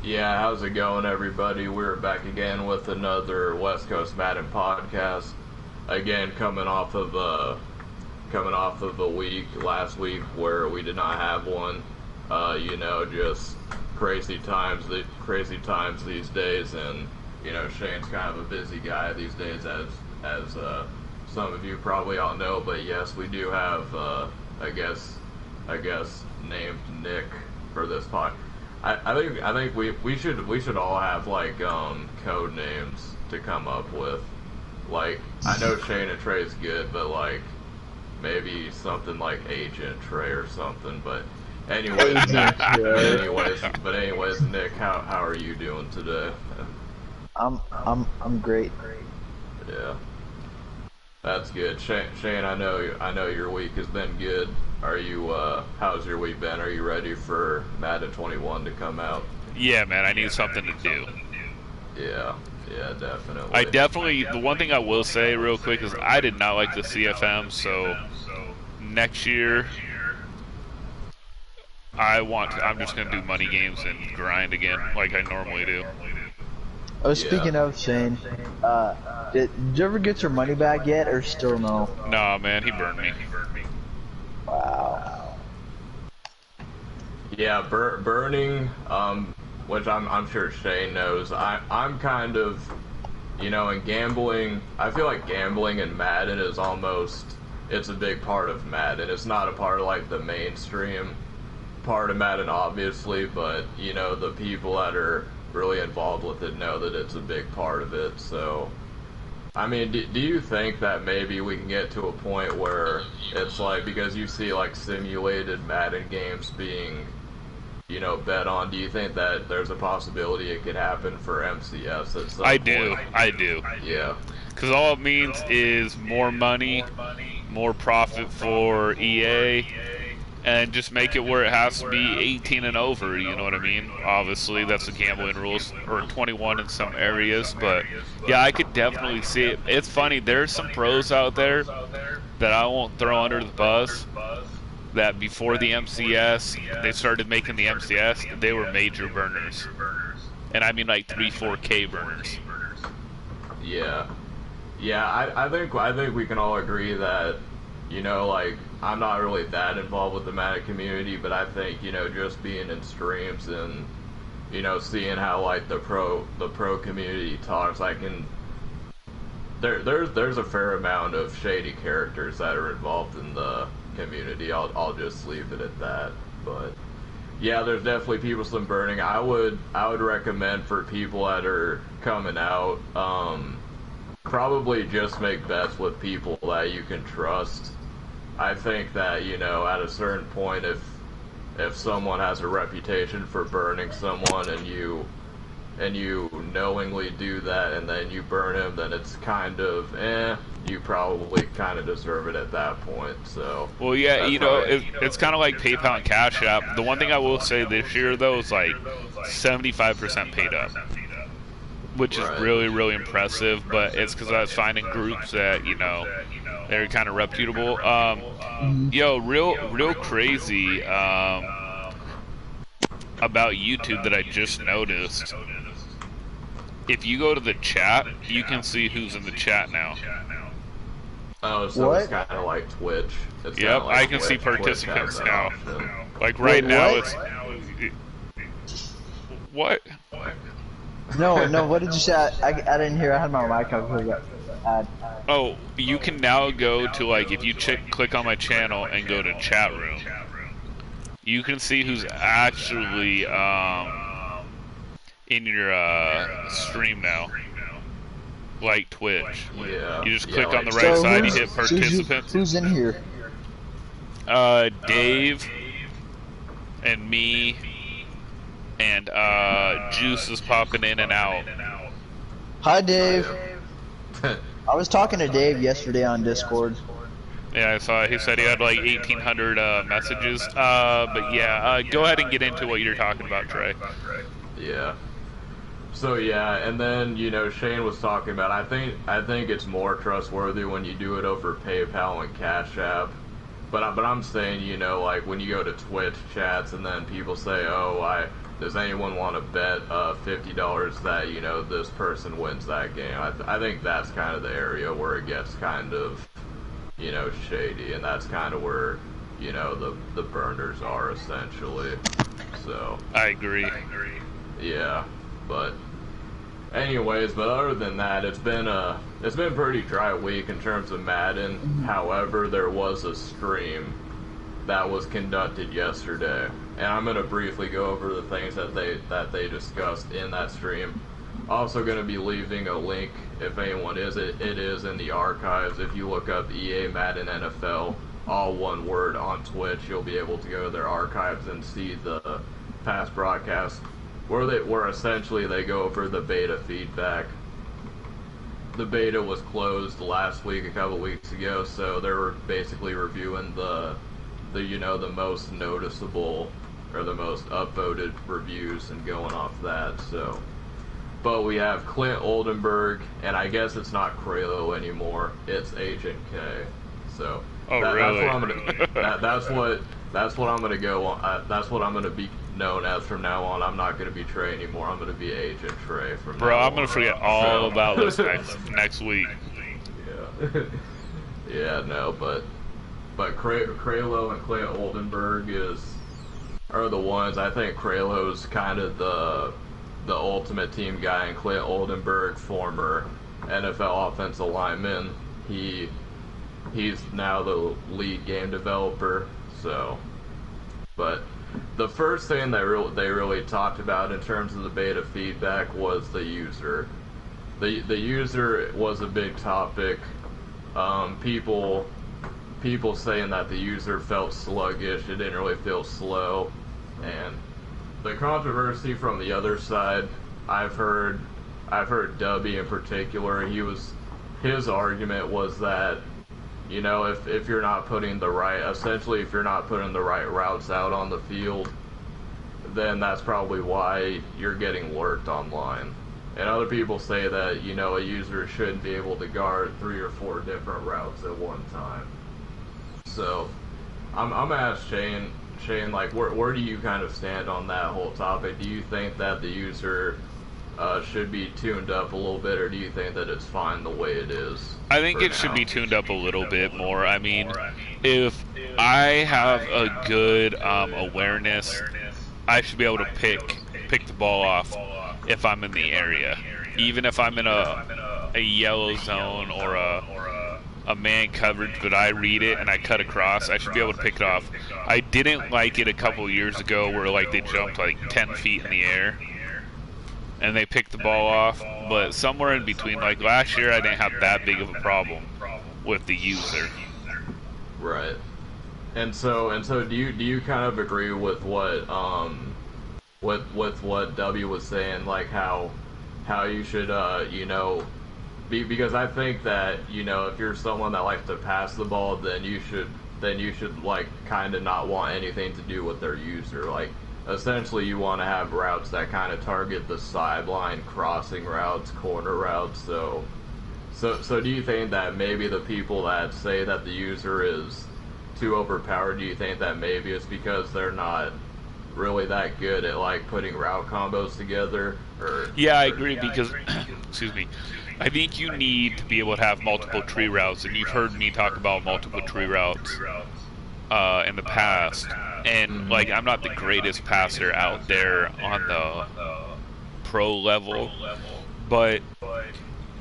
Yeah, how's it going, everybody? We're back again with another West Coast Madden podcast. Again, coming off of a week last week where we did not have one. Just crazy times these days, and Shane's kind of a busy guy these days, as some of you probably all know. But yes, we do have I guess named Nick for this podcast. I think we should all have like code names to come up with. Like, I know Shane and Trey's good, but like maybe something like Agent Trey or something. But anyways, Nick, how are you doing today? I'm great. Yeah, that's good. Shane, I know your week has been good. Are you? How's your week been? Are you ready for Madden 21 to come out? Yeah, man, I need something to do. Yeah, definitely. The one thing I will say real quick is I did not like the CFM, so next year I'm just going to do money games and grind again like I normally do. Oh, speaking of Shane, did you ever get your money back yet, or still no? Nah, man, he burned me. Wow. Yeah, burning, which I'm sure Shane knows. I'm kind of, in gambling. I feel like gambling in Madden is it's a big part of Madden. It's not a part of like the mainstream part of Madden, obviously, but the people that are really involved with it know that it's a big part of it. So, I mean, do you think that maybe we can get to a point where it's like, because you see like simulated Madden games being, bet on, do you think that there's a possibility it could happen for MCS at some point? I do. Yeah. Because all it means is more money, more profit for EA, and just make it where it has to be 18 and over, you know what I mean? Obviously, that's the gambling rules, or 21 in some areas, but yeah, I could definitely see it. It's funny, there's some pros out there that I won't throw under the bus, that before the MCS, they started making the MCS, they were major burners. And I mean like 3-4K burners. Yeah. Yeah, I think we can all agree that, like, I'm not really that involved with the Madden community, but I think, just being in streams and, seeing how like the pro community talks, I can there's a fair amount of shady characters that are involved in the community. I'll just leave it at that. But yeah, there's definitely people some burning. I would recommend for people that are coming out, probably just make bets with people that you can trust. I think that, at a certain point, if someone has a reputation for burning someone and you knowingly do that and then you burn him, then it's kind of, you probably kind of deserve it at that point. So, well, yeah, it's kind of like PayPal and Cash App. The one thing I will say this year, though, is like 75% paid up, which is really, really impressive, but it's because I was finding groups that, they're kind of reputable. Real crazy about YouTube that I just noticed. If you go to the chat, you can see who's in the chat now. Oh, so what? It's kind of like Twitch. Yep, like I can see participants now. Like right now, it's... What? No, what did you say? I didn't hear. I had my mic up. Oh, you can now go to, like, if you click on my channel and go to chat room, you can see who's actually in your stream now, like Twitch. Yeah. You just click on the right side, you hit participants. Who's in here? Dave and me and Juice is popping in and out. Hi, Dave. I was talking to Dave yesterday on Discord. Yeah, I saw he said he had like 1,800 messages. But yeah, go ahead and get into what you're talking about, Trey. Yeah. So yeah, and then Shane was talking about. I think it's more trustworthy when you do it over PayPal and Cash App, but I'm saying, you know, like when you go to Twitch chats and then people say, oh, does anyone want to bet $50 that, you know, this person wins that game? I think that's kind of the area where it gets kind of, you know, shady, and that's kind of where, you know, the burners are essentially. So I agree. Yeah, but anyways, but other than that, it's been a pretty dry week in terms of Madden. However, there was a stream that was conducted yesterday, and I'm gonna briefly go over the things that they discussed in that stream. Also gonna be leaving a link if anyone is it is in the archives. If you look up EA Madden NFL, all one word, on Twitch, you'll be able to go to their archives and see the past broadcasts where essentially they go over the beta feedback. The beta was closed last week, a couple weeks ago, so they were basically reviewing the you know, the most noticeable or the most upvoted reviews and going off that. So, but we have Clint Oldenburg, and I guess it's not Kralo anymore, it's Agent K. So really? that's what I'm gonna go on. That's what I'm gonna be known as from now on. I'm not gonna be Trey anymore. I'm gonna be Agent Trey from now on. Bro, I'm gonna forget all about this next week. Yeah. Yeah, no, but Kralo and Clint Oldenburg are the ones. I think Kralo's kind of the ultimate team guy, and Clint Oldenburg, former NFL offensive lineman, he's now the lead game developer. So, but the first thing they really talked about in terms of the beta feedback was the user. The user was a big topic. People saying that the user felt sluggish, it didn't really feel slow. And the controversy from the other side, I've heard Dubby in particular, his argument was that, you know, if you're not putting the right routes out on the field, then that's probably why you're getting lurked online. And other people say that, you know, a user shouldn't be able to guard 3 or 4 different routes at one time. So, I'm gonna ask Shane, like, where do you kind of stand on that whole topic? Do you think that the user should be tuned up a little bit, or do you think that it's fine the way it is? I think it should be tuned up a little bit more. I mean, if I have a good awareness, I should be able to pick the ball off if I'm in the area. Even if I'm in a yellow zone or a man coverage, but I read it and I cut across, I should be able to pick it off. I didn't like it a couple years ago where like they jumped like 10 feet in the air and they picked the ball off, but somewhere in between, like last year, I didn't have that big of a problem with the user. Right. And so do you kind of agree with what W was saying, like how you should you know, because I think that, you know, if you're someone that likes to pass the ball, then you should like kind of not want anything to do with their user. Like, essentially, you want to have routes that kind of target the sideline, crossing routes, corner routes. So do you think that maybe the people that say that the user is too overpowered, do you think that maybe it's because they're not really that good at like putting route combos together? I agree, because excuse me, I think you need to be able to have multiple tree routes, and you've heard me talk about multiple tree routes in the past. And like, I'm not the greatest passer out there on the pro level, but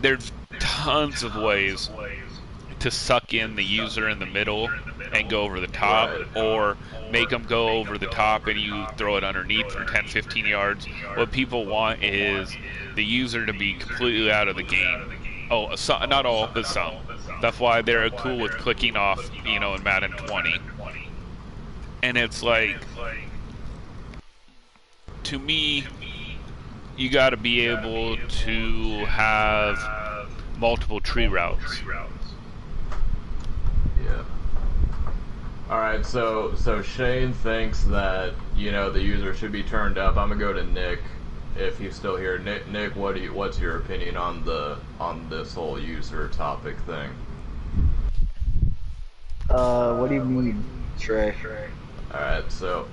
there's tons of ways to suck in the user in the middle and go over the top, or make them go over the top and you throw it underneath for 10-15 yards. What people want is the user to be completely out of the game. Oh, not all, but some. That's why they're cool with clicking off, you know, in Madden 20. And it's like, to me, you got to be able to have multiple tree routes. Yeah. All right. So Shane thinks that, you know, the user should be turned up. I'm gonna go to Nick if he's still here. Nick, what's your opinion on this whole user topic thing? What do you mean, Trey? Alright, so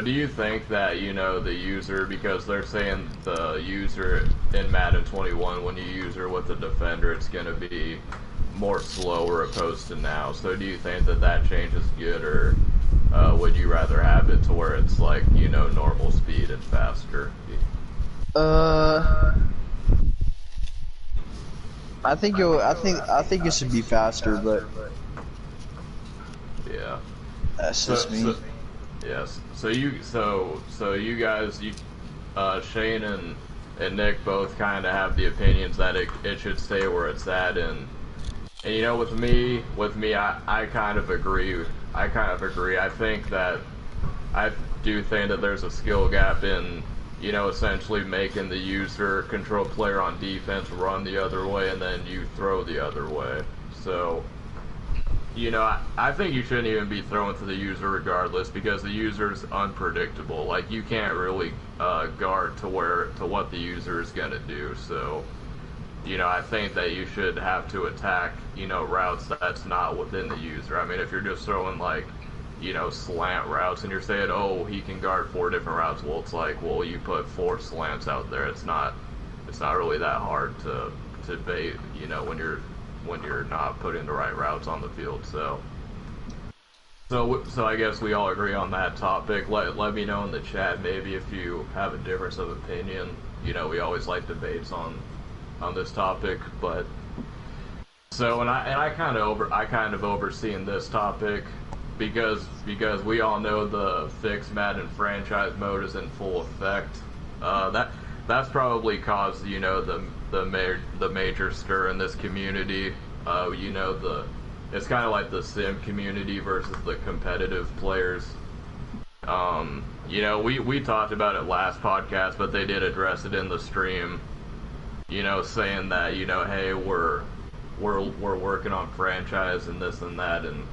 do you think that, the user, because they're saying the user in Madden 21, when you user with the defender, it's going to be more slower opposed to now. So do you think that change is good, or would you rather have it to where it's like, normal speed and faster? I think it should be faster, but yeah, that's just me. Yes. So you guys, Shane and Nick both kind of have the opinions that it should stay where it's at, and with me, I kind of agree. I do think that there's a skill gap in, essentially making the user control player on defense run the other way and then you throw the other way. So, I think you shouldn't even be throwing to the user regardless, because the user's unpredictable. Like, you can't really guard to what the user is going to do. So, I think that you should have to attack, routes that's not within the user. I mean, if you're just throwing, like, slant routes and you're saying, oh, he can guard 4 different routes, well, it's like, well, you put 4 slants out there. It's not really that hard to bait, when you're not putting the right routes on the field. So I guess we all agree on that topic. Let me know in the chat maybe if you have a difference of opinion. We always like debates on this topic, but so I kind of overseen this topic because we all know the fixed Madden franchise mode is in full effect. That's probably caused the major stir in this community. It's kind of like the sim community versus the competitive players. We talked about it last podcast, but they did address it in the stream. Saying that hey, we're working on franchise and this and that, and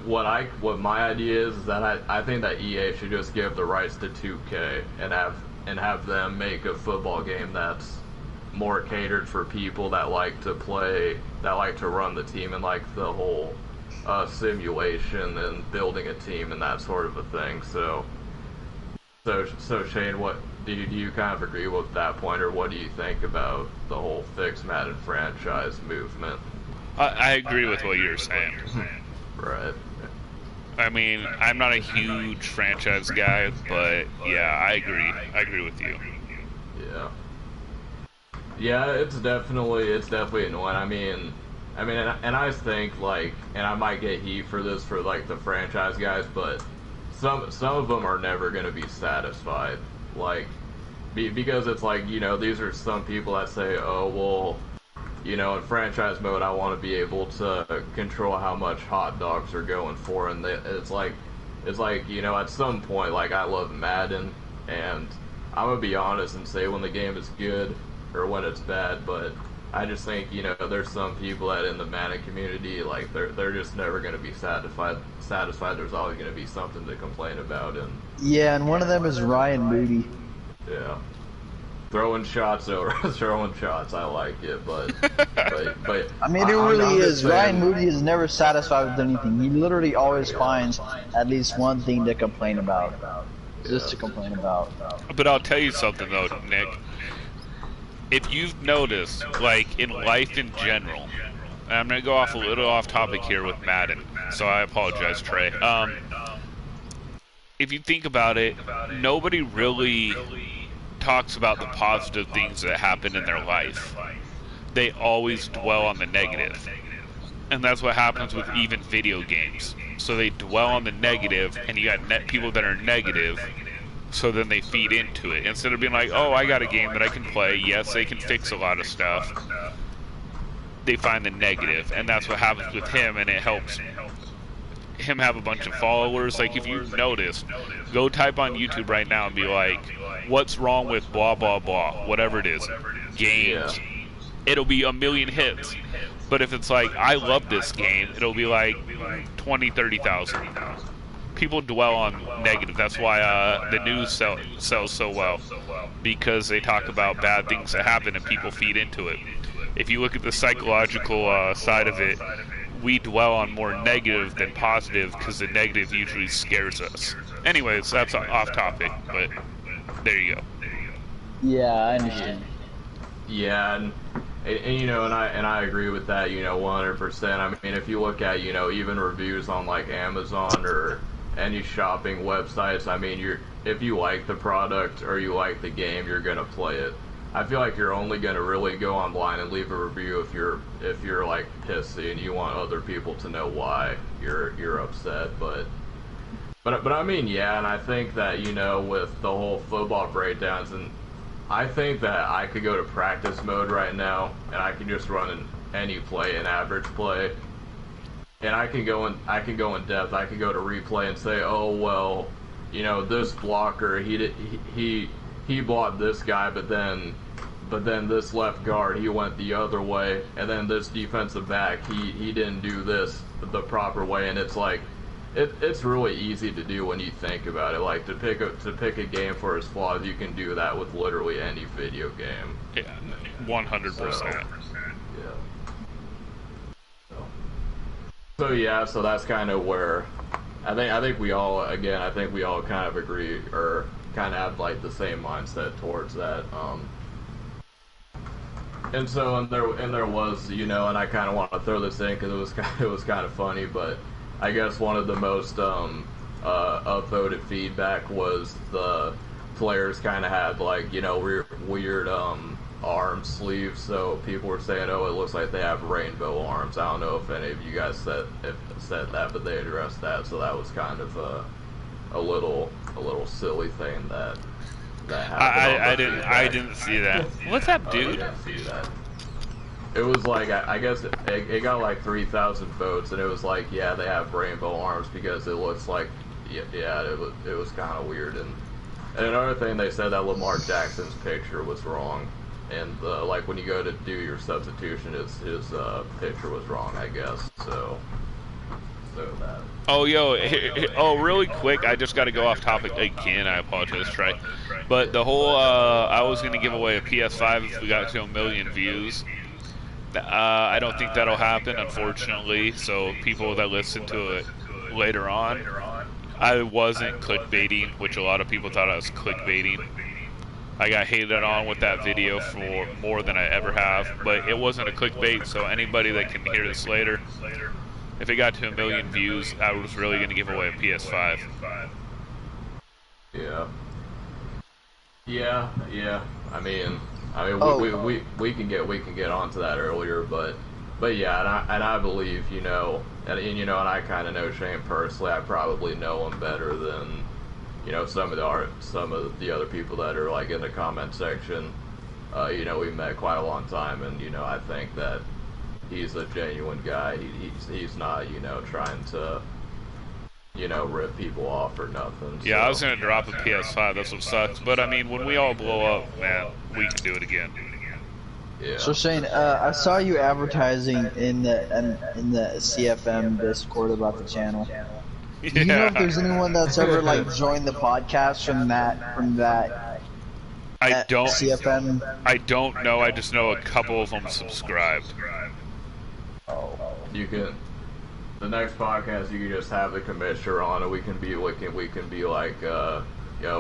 what my idea is that I think that EA should just give the rights to 2K and have them make a football game that's more catered for people that like to play, that like to run the team, and like the whole simulation and building a team and that sort of a thing. So Shane, what do you kind of agree with that point, or what do you think about the whole fixed Madden franchise movement? I agree with what you're saying. Right. I mean, I'm not a huge franchise guy, but yeah, I agree. I agree with you. Yeah. Yeah, it's definitely annoying. I mean, and I think, like, and I might get heat for this for like the franchise guys, but some of them are never going to be satisfied. Like, because it's like, these are some people that say, oh, well, in franchise mode, I want to be able to control how much hot dogs are going for, and it's like, at some point, like, I love Madden, and I'm gonna be honest and say when the game is good or when it's bad, but I just think, there's some people that in the Madden community, like, they're just never gonna be satisfied. There's always gonna be something to complain about, and yeah, and one of them is Ryan Moody. Yeah. Throwing shots over throwing shots, I like it, but I mean, it really is. Ryan Moody is never satisfied with anything. He literally always finds at least one thing to complain about. Just to complain about. But I'll tell you something though, Nick. If you've noticed, like, in life in general, and I'm gonna go off a little off topic here with Madden, so I apologize, Trey. If you think about it, nobody really talks about the positive things that happen in their life. They always dwell on the negative. And that's what happens with even video games. So they dwell on the negative, and you got people that are negative, so then they feed into it. Instead of being like, oh, I got a game that I can play, yes, they can fix a lot of stuff, they find the negative. And that's what happens with him, and it helps him have a bunch of followers. Like, if you've noticed, go type on YouTube right now and be like, what's wrong with blah blah blah, whatever it is, games. It'll be a million hits. But if it's like, I love this game, it'll be like 20, 30,000. People dwell on negative. That's why the news sells so well, because they talk about bad things that happen and people feed into it. If you look at the psychological side of it, we dwell on more negative than positive because the negative usually scares us. Anyways, that's off topic, but there you go. Yeah, I understand. Yeah, and you know, and I agree with that, you know, 100%. I mean, if you look at, you know, even reviews on like Amazon or any shopping websites, I mean, if you like the product or you like the game, you're gonna play it. I feel like you're only gonna really go online and leave a review if you're like pissy and you want other people to know why you're upset. But I mean, yeah, and I think that, you know, with the whole football breakdowns, and I think that I could go to practice mode right now and I can just run any play, an average play, and I can go in depth. I can go to replay and say, oh well, you know, this blocker he blocked this guy, but then this left guard, he went the other way, and then this defensive back, he didn't do this the proper way, and it's like, it's really easy to do when you think about it. Like, to pick a game for its flaws, you can do that with literally any video game. Yeah, 100%. So yeah, so that's kind of where I think we all kind of agree or kind of have like the same mindset towards that. And there was, you know, and I kind of want to throw this in because it was kind of funny, but I guess one of the most upvoted feedback was the players kind of had like, you know, weird arm sleeves, so people were saying, oh, it looks like they have rainbow arms. I don't know if any of you guys said that, but they addressed that, so that was kind of a little silly thing that happened. I didn't see that. What's up, dude? I didn't see that. It was like, I guess it got like 3,000 votes, and it was like, yeah, they have rainbow arms because it looks like, yeah, it was kind of weird. And another thing, they said that Lamar Jackson's picture was wrong, and like when you go to do your substitution, his picture was wrong, I guess. So that. Oh, really quick, I just got to go off topic again. I apologize, Trey. But the whole, I was going to give away a PS5 if we got to 1 million views. I don't think that'll happen, unfortunately, so people that listen to it later on, I wasn't clickbaiting, which a lot of people thought I was clickbaiting. I got hated on with that video for more than I ever have, but it wasn't a clickbait, so anybody that can hear this later, if it got to 1 million views, I was really going to give away a PS5. Yeah. I mean, we can get onto that earlier, but yeah, and I believe, you know, and I kind of know Shane personally. I probably know him better than, you know, some of the other people that are like in the comment section. You know, we met quite a long time, and you know, I think that he's a genuine guy. He's not, you know, trying to, you know, rip people off or nothing. Yeah, so. I was gonna drop a PS5. That's what sucks. But I mean, when we all blow up, man, we can do it again. Yeah. So Shane, I saw you advertising in the CFM Discord about the channel. Yeah. Do you know if there's anyone that's ever like joined the podcast from that? I don't. CFM. I don't know. I just know a couple of them subscribed. You can. The next podcast, you can just have the commissioner on, and we can be like, yo,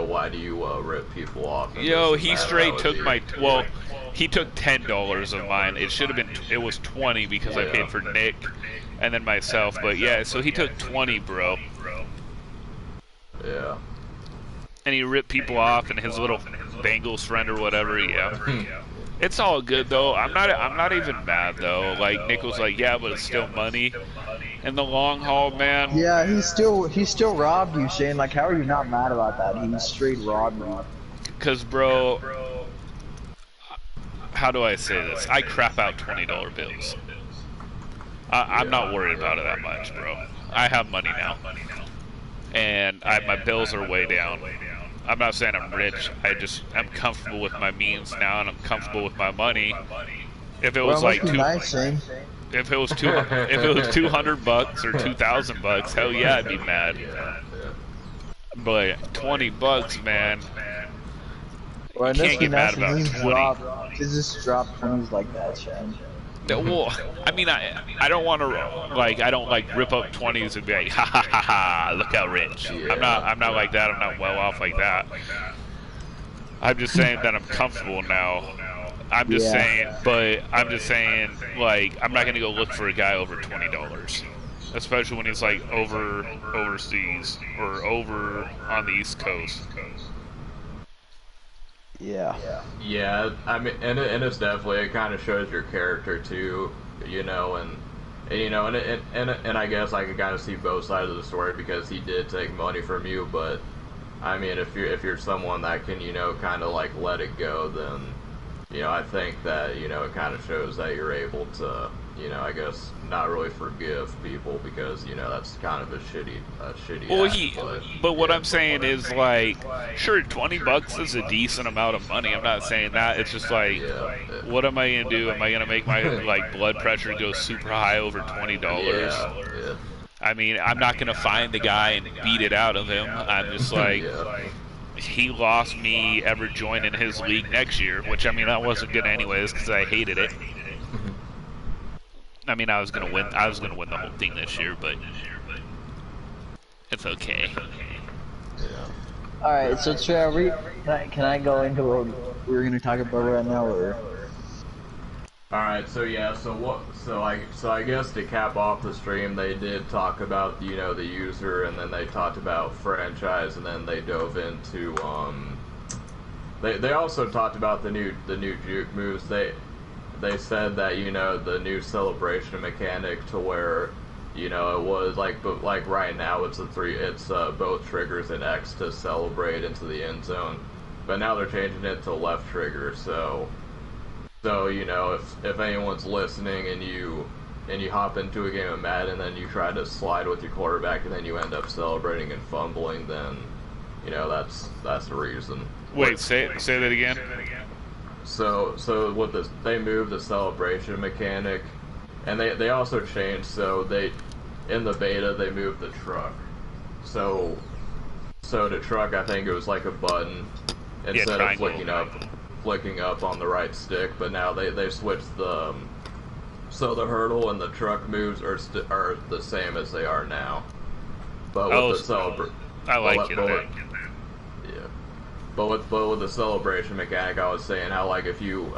why do you rip people off? Yo, he straight took my. Well, he took $10 of mine. It should have been. It was 20 because I paid for Nick, and then myself. But yeah, so he took 20, bro. Yeah. And he ripped people off, and his little Bengals friend or whatever. Yeah. It's all good though. I'm not even mad though. Like Nick was like, yeah, but it's still money. In the long haul, man. Yeah, he still robbed you, Shane. Like, how are you not mad about that? He straight robbed you. Cause, bro, how do I say this? I crap out $20 bills. I'm not worried about it that much, bro. I have money now, and my bills are way down. I'm not saying I'm rich. I'm comfortable with my means now, and I'm comfortable with my money. If it was like if it was $200 or $2,000, hell yeah, I'd be mad. But $20, man, well, you can't get mad about 20. Just drop pennies like that, Shane. Well, I mean, I don't want to I don't rip up 20s and be like, ha ha ha ha, look how rich. Yeah. I'm not like that. I'm not well off like that. I'm just saying that I'm comfortable now. I'm just saying, I'm not gonna go look for a guy over $20, especially when he's like overseas or over on the East Coast. Yeah. Yeah, I mean, and it's definitely, it kind of shows your character too, and I guess I could kind of see both sides of the story because he did take money from you, but I mean, if you're someone that can, kind of like let it go, then, I think that, it kind of shows that you're able to, I guess not really forgive people because, that's kind of a shitty well, act, but what I'm saying is sure, $20 is a decent amount of money. I'm not saying that. It's just what am I gonna do? Am I gonna make my blood pressure go super high over $20? Yeah. I mean, I'm not gonna find the guy and beat it out of him. I'm just he lost me ever joining his league next year, which I mean, I wasn't gonna anyways because I hated it. I mean, I was gonna win the whole thing this year, but it's okay. Yeah. All right, so Trevor, can I go into what we're gonna talk about right now, or? All right, so I guess to cap off the stream, they did talk about the user, and then they talked about franchise, and then they dove into they also talked about the new juke moves. They said that the new celebration mechanic to where it was but right now it's both triggers and X to celebrate into the end zone, but now they're changing it to left trigger. So if anyone's listening and you hop into a game of Madden and then you try to slide with your quarterback and then you end up celebrating and fumbling, then that's the reason. Wait, say that again. So with this, they moved the celebration mechanic, and they also changed. So in the beta they moved the truck. So the truck, I think it was like a button instead of flicking up on the right stick. But now they switched the hurdle and the truck moves are the same as they are now. But with I like it. But with the celebration mechanic, I was saying how if you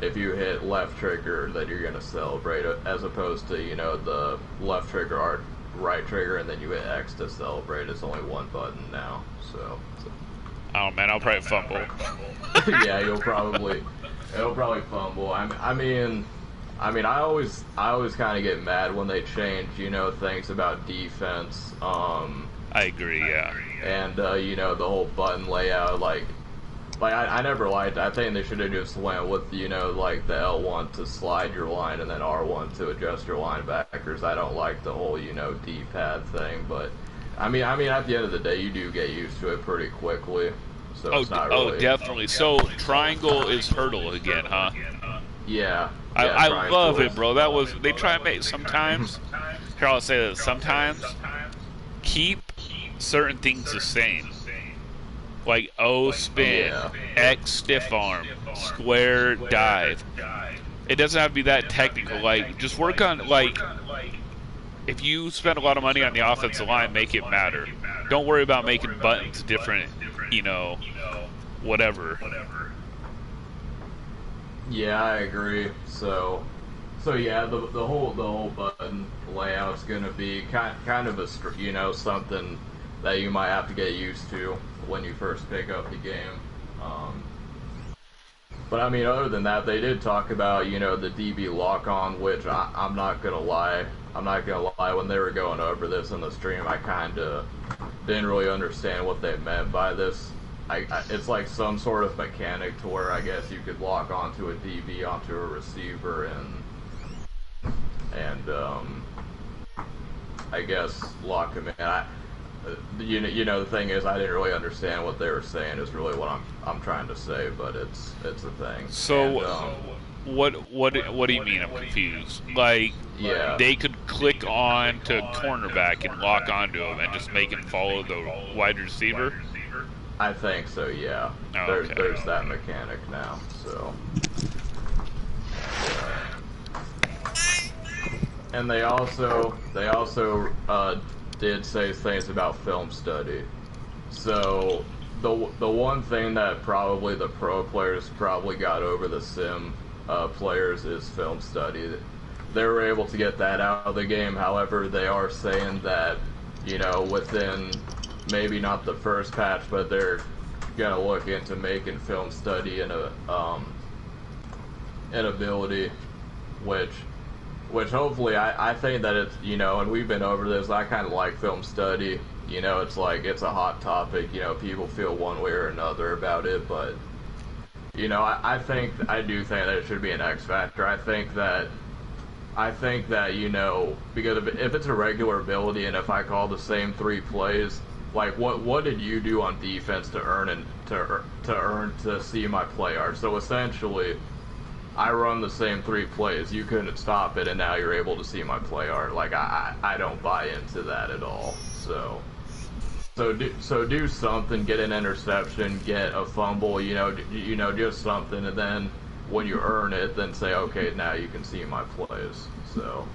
hit left trigger that you're gonna celebrate, as opposed to the left trigger or right trigger and then you hit X to celebrate. It's only one button now. So. Oh man, I'll probably fumble. Yeah, it'll probably fumble. I mean, I always kind of get mad when they change things about defense. I agree, yeah. And the whole button layout, I never liked. I think they should have just went with the L1 to slide your line and then R1 to adjust your linebackers. I don't like the whole D-pad thing, but I mean at the end of the day, you do get used to it pretty quickly. So it's not really... Oh, definitely. So triangle is hurdle again, huh? Yeah. I love it, bro. They try and make sometimes. Here, I'll say this. Sometimes keep certain things the same, like O spin, X stiff arm, square dive. It doesn't have to be that technical. Just work on if you spend a lot of money on the offensive line, make it matter. Don't worry about making buttons different. Whatever. Yeah, I agree. So yeah, the whole button layout's gonna be kind of a something that you might have to get used to when you first pick up the game. But I mean, other than that, they did talk about the DB lock-on, which I'm not gonna lie. When they were going over this in the stream, I kind of didn't really understand what they meant by this. It's like some sort of mechanic to where I guess you could lock onto a DB onto a receiver and I guess lock him in. The thing is, I didn't really understand what they were saying. Is really what I'm trying to say, but it's a thing. So, what do you mean? I'm confused. They could click on to cornerback and lock onto him and just make him follow the wide receiver. I think so. Yeah. Oh, there's that mechanic now. So. and they also did say things about film study. So the one thing that probably the pro players probably got over the sim players is film study. They were able to get that out of the game. However, they are saying that, you know, within maybe not the first patch, but they're gonna look into making film study an ability, which hopefully I think that it's, you know, and we've been over this. I kind of like film study. You know, it's like it's a hot topic. You know, people feel one way or another about it, but you know, I do think that it should be an X factor. I think that, you know, because if it's a regular ability and if I call the same 3 plays, like what did you do on defense to earn to see my play art? So essentially, I run the same 3 plays. You couldn't stop it, and now you're able to see my play art. Like I don't buy into that at all. So do something, get an interception, get a fumble, you know, just something, and then when you earn it, then say, okay, now you can see my plays. So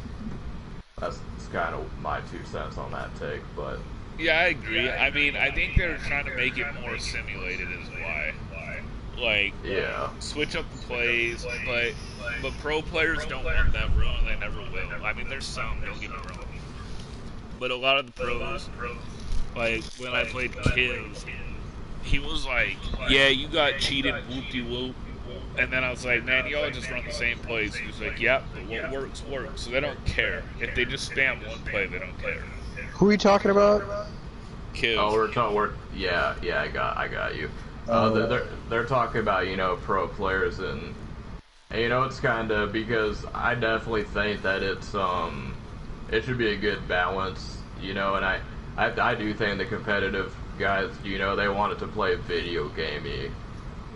that's kind of my 2 cents on that take, but yeah, I agree. I mean, I think they're trying to make it more simulated is why. Like, yeah, switch up the plays, but pro players don't want that run, they never will. I mean, there's some, don't get me wrong, but a lot of the pros, like, when I played Kiv, he was like, yeah, you got cheated, whoop-de-whoop. And then I was like, man, y'all just run the same plays. He was like, yep, but what works. So they don't care. If they just spam one play, they don't care. Who are you talking about? Kiv. Oh, yeah, I got you. They're talking about, you know, pro players, and you know, it's kind of, because I definitely think that it's it should be a good balance, you know, and I do think the competitive guys, you know, they want it to play video gamey,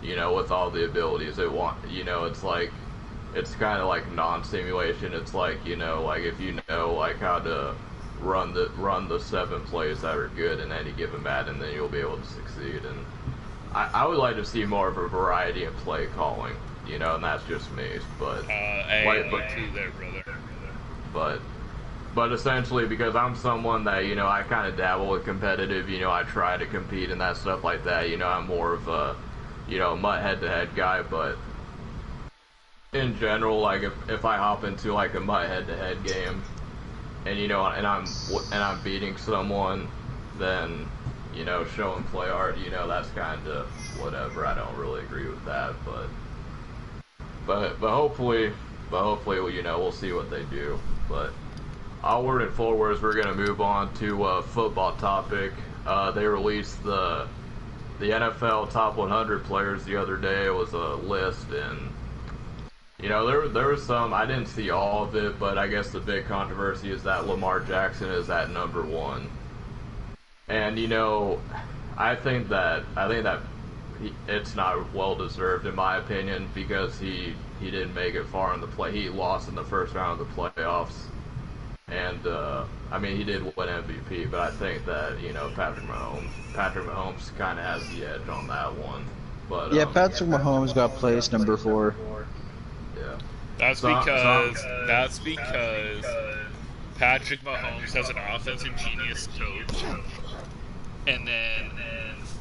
you know, with all the abilities they want. You know, it's like, it's kind of like non-simulation. It's like, you know, like if you know like how to run the 7 plays that are good in any given Madden, then you'll be able to succeed. And I would like to see more of a variety in play calling, you know, and that's just me. But there, brother. But essentially, because I'm someone that, you know, I kind of dabble with competitive, you know, I try to compete and that stuff like that. You know, I'm more of a, you know, MUT head-to-head guy, but in general, like if I hop into like a MUT head-to-head game, and you know, and I'm beating someone, then, you know, showing play art, you know, that's kind of whatever. I don't really agree with that, but hopefully, you know, we'll see what they do. But onward and forwards, we're gonna move on to a football topic. They released the NFL top 100 players the other day. It was a list, and you know, there was some, I didn't see all of it, but I guess the big controversy is that Lamar Jackson is at number 1. And you know, I think that it's not well deserved in my opinion, because he didn't make it far in the play. He lost in the first round of the playoffs. And, I mean, he did win MVP, but I think that, you know, Patrick Mahomes kind of has the edge on that one. But yeah, Patrick Mahomes got placed number 4. Yeah. That's because Patrick Mahomes has an offensive genius coach, and then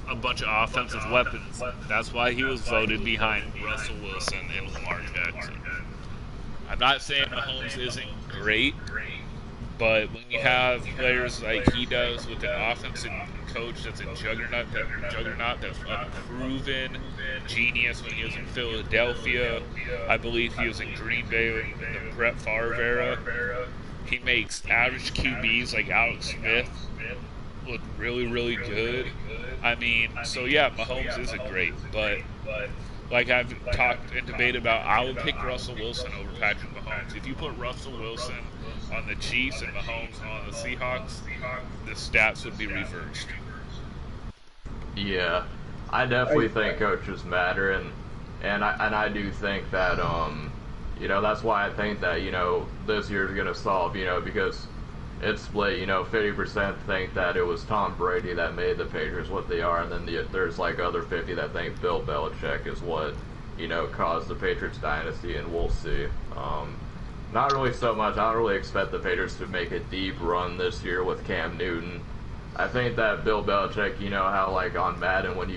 a bunch of offensive weapons. That's why he was voted behind Russell Wilson and Lamar Jackson. I'm not saying Mahomes isn't great, but when you have players like he does with an offensive coach that's a juggernaut, that's a proven genius. When he was in Philadelphia, I believe he was in Green Bay in the Brett Favre era. He makes average QBs like Alex Smith look really, really good. I mean, so yeah, Mahomes is a great, but like I've talked and debated about, I would pick Russell Wilson over Patrick Mahomes. If you put Russell Wilson on the Chiefs and Mahomes on the Seahawks, the stats would be reversed. Yeah, I definitely think coaches matter, and I do think that you know, that's why I think that, you know, this year's gonna solve, you know, because it's split, you know, 50% think that it was Tom Brady that made the Patriots what they are, and then there's like other 50 that think Bill Belichick is what, you know, caused the Patriots dynasty, and we'll see. Not really so much. I don't really expect the Patriots to make a deep run this year with Cam Newton. I think that Bill Belichick, you know how like on Madden when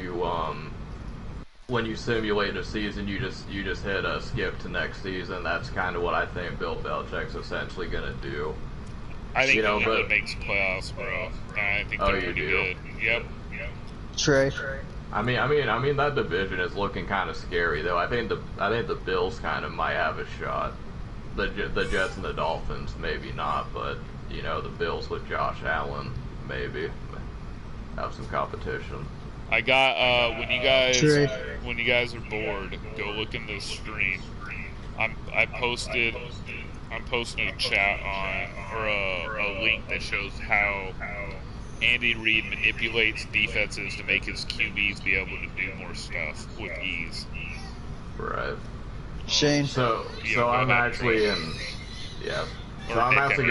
you simulate a season, you just hit a skip to next season. That's kind of what I think Bill Belichick's essentially gonna do. I think England makes playoffs, bro. I think they're pretty good. Yep. Trey. I mean that division is looking kind of scary though. I think the Bills kind of might have a shot. The Jets and the Dolphins maybe not, but you know the Bills with Josh Allen maybe have some competition. I got when you guys are bored, go look in the stream. I'm posting a chat on or a link that shows how Andy Reid manipulates defenses to make his QBs be able to do more stuff with ease. Right. Shane. So I'm actually in. Yeah. So I'm actually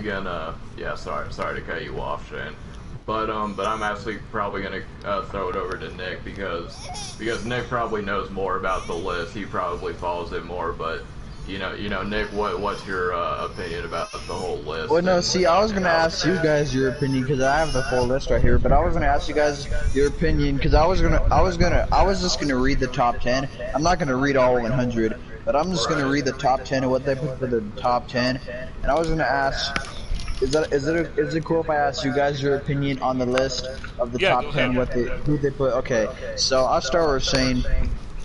gonna. Yeah. Sorry to cut you off, Shane. But I'm actually probably gonna throw it over to Nick because Nick probably knows more about the list. He probably follows it more. But you know, Nick, what's your opinion about the whole list? Well, no, see, I was gonna ask you guys your opinion because I have the full list right here. But I was gonna ask you guys your opinion because I was just gonna read the top 10. I'm not gonna read all 100, but I'm just gonna read the top 10 and what they put for the top 10. And I was gonna ask. Is it cool if I ask you guys your opinion on the list of the top 10, who they put? Okay, so I'll start with Shane.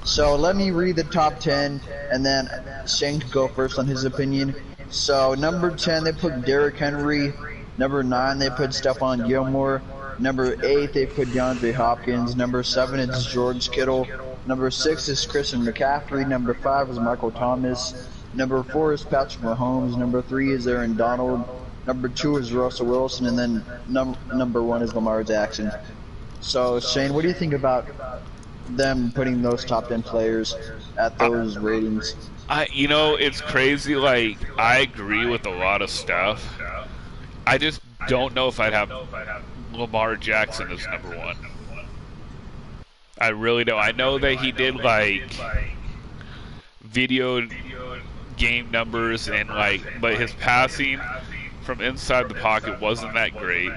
So let me read the top 10, and then Shane can go first on his opinion. So number 10, they put Derrick Henry. Number 9, they put Stephon Gilmore. Number 8, they put DeAndre Hopkins. Number 7, it's George Kittle. Number 6 is Christian McCaffrey. Number 5 is Michael Thomas. Number 4 is Patrick Mahomes. Number 3 is Aaron Donald. Number 2 is Russell Wilson, and then number 1 is Lamar Jackson. So, Shane, what do you think about them putting those top 10 players at those ratings? It's crazy. Like, I agree with a lot of stuff. I just don't know if I'd have Lamar Jackson as number 1. I really don't. I know that he did, like, video game numbers and, like, but his passing from inside the pocket wasn't that great.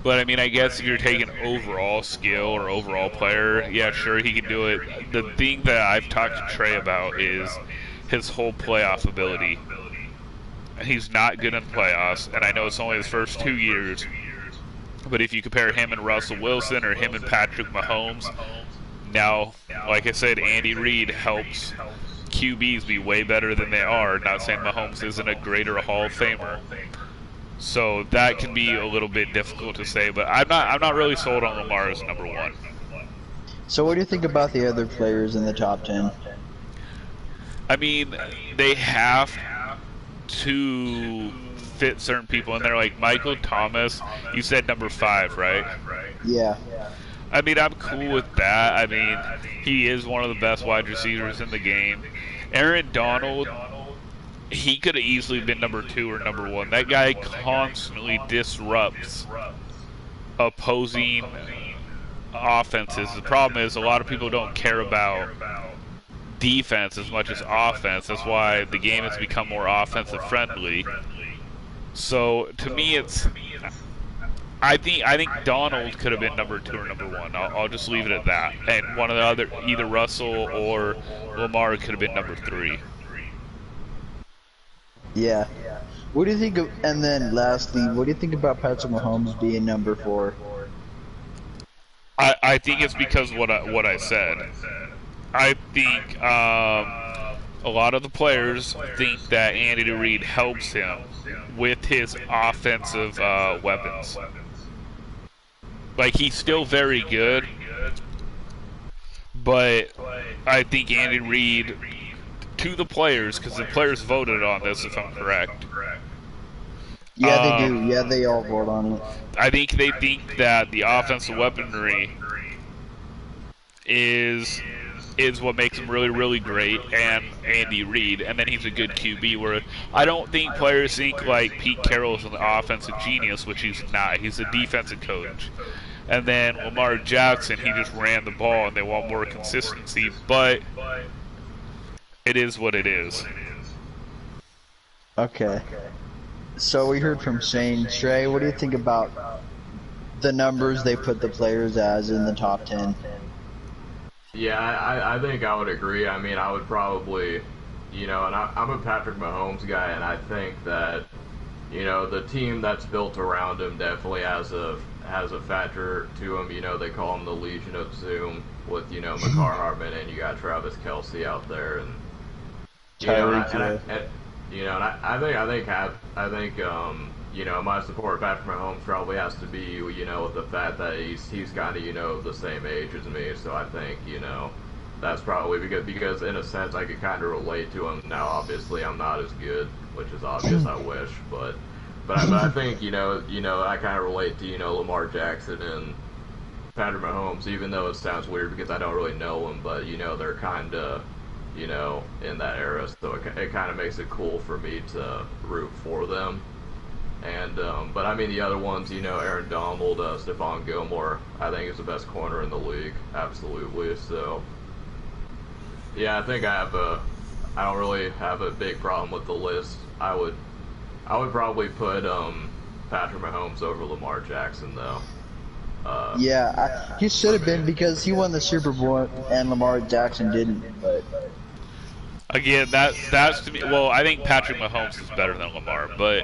But I mean, I guess if you're taking overall skill or overall player, yeah, sure, he can do it. The thing that I've talked to Trey about is his whole playoff ability. He's not good in playoffs, and I know it's only his first 2 years, but if you compare him and Russell Wilson or him and Patrick Mahomes, now, like I said, Andy Reid helps QBs be way better than they are. Not saying Mahomes isn't a greater Hall of Famer, so that can be a little bit difficult to say. But I'm not really sold on Lamar as number 1. So what do you think about the other players in the top 10? I mean, they have to fit certain people in there. Like Michael Thomas, you said number 5, right? Yeah. I mean, I'm cool with that. I mean, he is one of the best wide receivers in the game. Aaron Donald, he could have easily been number 2 or number 1. That guy constantly disrupts opposing offenses. The problem is a lot of people don't care about defense as much as offense. That's why the game has become more offensive friendly. So to me, I think Donald could have been number 2 or number 1. I'll just leave it at that. And one of the other, either Russell or Lamar, could have been number 3. Yeah. What do you think of? And then lastly, what do you think about Patrick Mahomes being number 4? I think it's because what I said. I think a lot of the players think that Andy Reid helps him with his offensive weapons. Like, he's still very good, but I think Andy Reid, to the players, because the players voted on this, if I'm correct. Yeah, they do. Yeah, they all vote on it. I think they think that the offensive weaponry is what makes him really, really great, and Andy Reid, and then he's a good QB, where I don't think players think like Pete Carroll is an offensive genius, which he's not. He's a defensive coach. And then Lamar Jackson, he just ran the ball, and they want more consistency, but it is what it is. Okay. So we heard from Shane. Trey, what do you think about the numbers they put the players as in the top 10? Yeah, I think I would agree. I mean, I would probably, and I'm a Patrick Mahomes guy, and I think that, the team that's built around him definitely has a factor to him. They call him the Legion of Zoom with, McCarr Hartman, and you got Travis Kelce out there, and I think my support of Patrick Mahomes probably has to be, with the fact that he's kind of, the same age as me. So I think, that's probably because in a sense I could kind of relate to him. Now, obviously, I'm not as good, which is obvious. I wish, but I think, I kind of relate to, Lamar Jackson and Patrick Mahomes, even though it sounds weird because I don't really know them, but, they're kind of, in that era, so it kind of makes it cool for me to root for them. And but I mean the other ones, Aaron Donald, Stephon Gilmore, I think is the best corner in the league, absolutely. So yeah, I think I don't really have a big problem with the list. I would probably put Patrick Mahomes over Lamar Jackson though. He should have been because he won the Super Bowl and Lamar Jackson didn't. But again, that's to me. Well, I think Patrick Mahomes is better than Lamar, but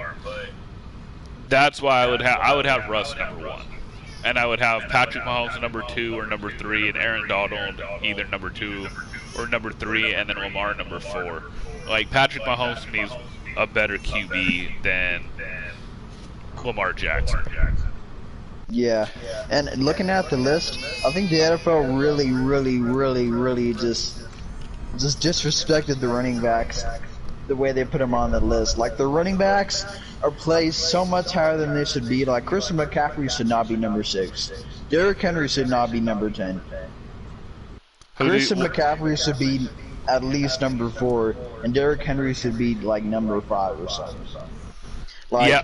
that's why I would have Russ number 1, and I would have Patrick Mahomes number 2 or number 3, and Aaron Donald either number 2 or number 3, and then Lamar number 4. Like Patrick Mahomes to me is a better QB than Lamar Jackson. Yeah, and looking at the list, I think the NFL really just disrespected the running backs the way they put them on the list. Like, the running backs are placed so much higher than they should be. Like, Christian McCaffrey should not be number 6. Derrick Henry should not be number 10. Christian McCaffrey should be at least number 4, and Derrick Henry should be, like, number 5 or something. Like,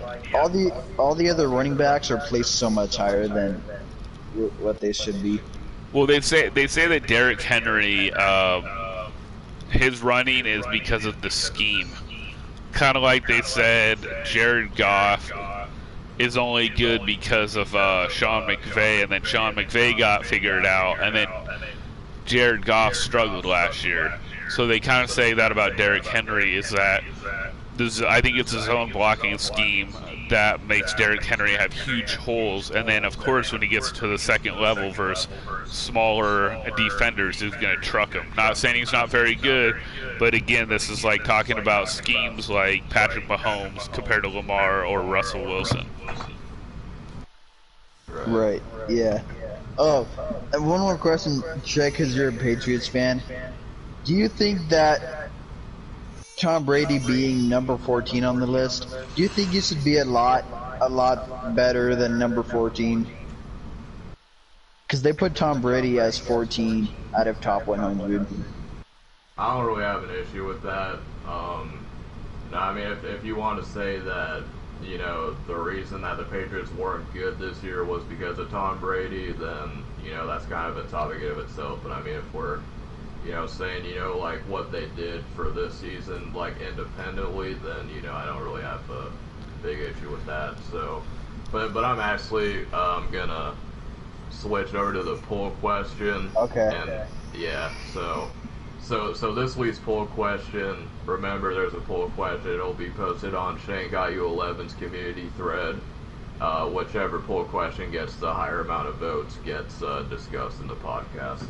all the other running backs are placed so much higher than what they should be. Well, they say that Derrick Henry, his running is because of the scheme. Kind of like they said Jared Goff is only good because of Sean McVay, and then Sean McVay got figured out, and then Jared Goff struggled last year. So they kind of say that about Derrick Henry, is that I think it's his own blocking scheme that makes Derrick Henry have huge holes, and then of course when he gets to the second level versus smaller defenders, he's going to truck him. Not saying he's not very good, but again, this is like talking about schemes like Patrick Mahomes compared to Lamar or Russell Wilson. Right, yeah. Oh, and one more question, Trey, because you're a Patriots fan. Do you think that Tom Brady being number 14 on the list, do you think he should be a lot better than number 14? Because they put Tom Brady as 14 out of top 100. I don't really have an issue with that. No, I mean, if you want to say that, the reason that the Patriots weren't good this year was because of Tom Brady, then, that's kind of a topic of itself. But I mean, if we're saying, like what they did for this season, like independently, then, I don't really have a big issue with that. So, but I'm actually gonna switch over to the poll question. Okay. And yeah, so this week's poll question. Remember, there's a poll question. It'll be posted on Shanegotyou11's community thread. Whichever poll question gets the higher amount of votes gets discussed in the podcast.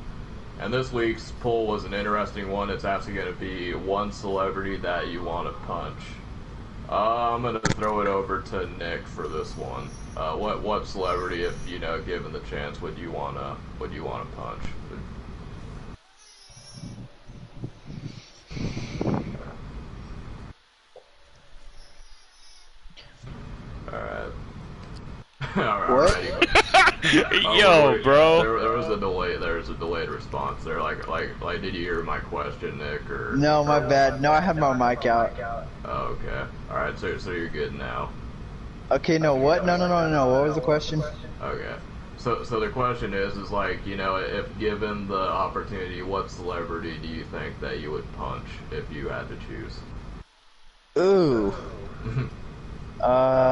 And this week's poll was an interesting one. It's actually going to be one celebrity that you want to punch. I'm going to throw it over to Nick for this one. What celebrity, if given the chance, would you want to punch? Yo, bro. There was a delay. There's a delayed response there. Like, did you hear my question, Nick? Or no, my bad. No, I have my mic out. Oh, okay. All right. So you're good now. Okay. No. What? No. What was the question? Okay. So the question is like, if given the opportunity, what celebrity do you think that you would punch if you had to choose? Ooh. Damn.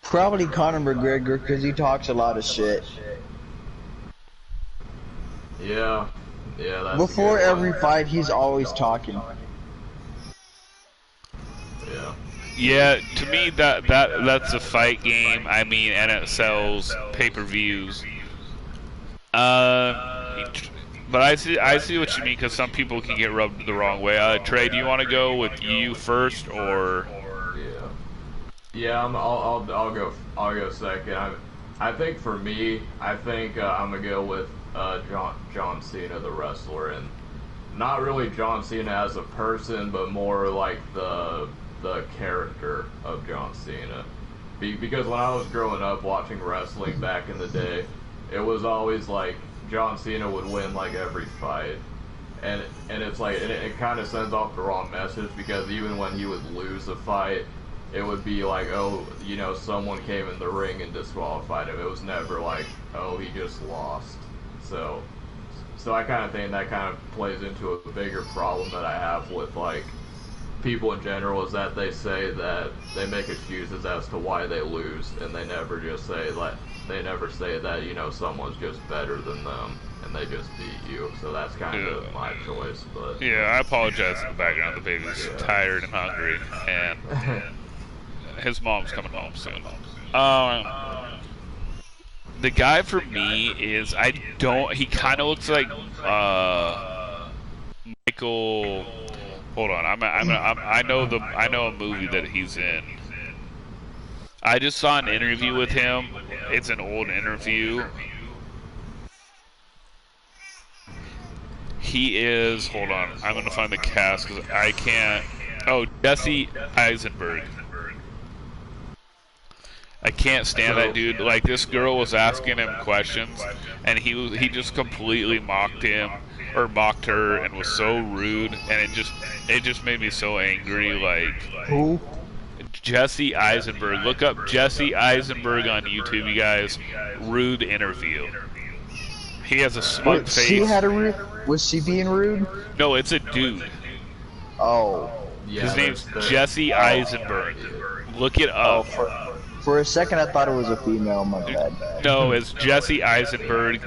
Probably Conor McGregor, because he talks a lot of shit. Yeah, that's Before every fight, he's always talking. Yeah. Yeah, to me that's a fight game. I mean, and it sells pay-per-views. But I see what you mean, because some people can get rubbed the wrong way. Trey, do you want to go with you first, or? Yeah, I'll go second. I think for me, I'm gonna go with John Cena, the wrestler, and not really John Cena as a person, but more like the character of John Cena. Because when I was growing up watching wrestling back in the day, it was always like John Cena would win like every fight, and it's like it kind of sends off the wrong message, because even when he would lose a fight, it would be like, oh, someone came in the ring and disqualified him. It was never like, oh, he just lost. So I kind of think that kind of plays into a bigger problem that I have with like people in general, is that they say that they make excuses as to why they lose, and they never say that someone's just better than them and they just beat you. So that's kind of my choice. But yeah, I apologize in the background. The baby's tired and hungry, and his mom's coming home soon. The guy for me is he kind of looks like Michael. Hold on, I know a movie that he's in. I just saw an interview with him. It's an old interview. He is. Hold on, I'm gonna find the cast because I can't. Oh, Jesse Eisenberg. I can't stand that dude. Like, this girl was asking him questions, and he just completely mocked her, and was so rude, and it just made me so angry. Like, who? Jesse Eisenberg. Look up Jesse Eisenberg on YouTube, you guys. Rude interview. He has a smug face. Was she being rude? No, it's a dude. Oh. Yeah, his name's Jesse Eisenberg. Look it up. For a second, I thought it was a female. My bad. No, it's Jesse Eisenberg.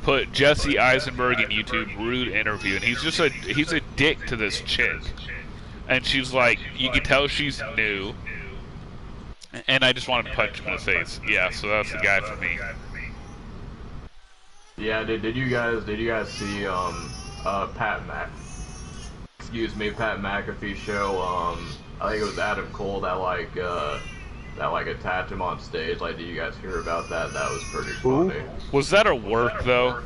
Put Jesse Eisenberg in YouTube, rude interview, and he's a dick to this chick, and she's like, you can tell she's new, and I just wanted to punch him in the face. Yeah, so that's the guy for me. Yeah, did you guys see Pat McAfee show? I think it was Adam Cole that attacked him on stage. Like, did you guys hear about that? That was pretty funny. Was that a work though?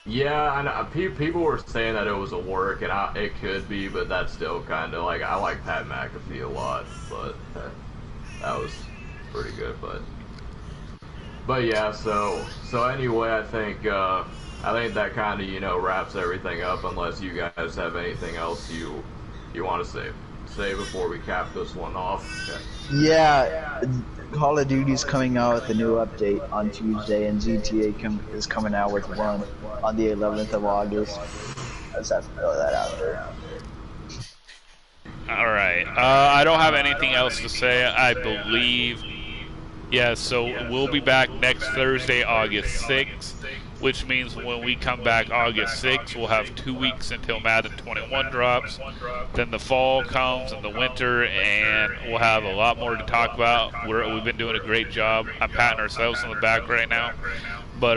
Yeah, and people were saying that it was a work, and it could be, but that's still kind of like, I like Pat McAfee a lot, but that was pretty good. But yeah, so anyway, I think that kind of wraps everything up, unless you guys have anything else you want to say before we cap this one off. Yeah, Call of Duty's coming out with a new update on Tuesday, and GTA is coming out with one on the 11th of August. I just have to throw that out there. Alright, I don't have anything else to say, I believe. Yeah, so we'll be back next Thursday, August 6th, which means when we come back August 6th, we'll have 2 weeks until Madden 21 drops. Then the fall comes and the winter, and we'll have a lot more to talk about. We've been doing a great job. I'm patting ourselves on the back right now. But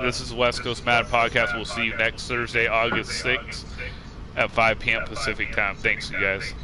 this is West Coast Madden Podcast. We'll see you next Thursday, August 6th at 5 p.m. Pacific time. Thanks, you guys.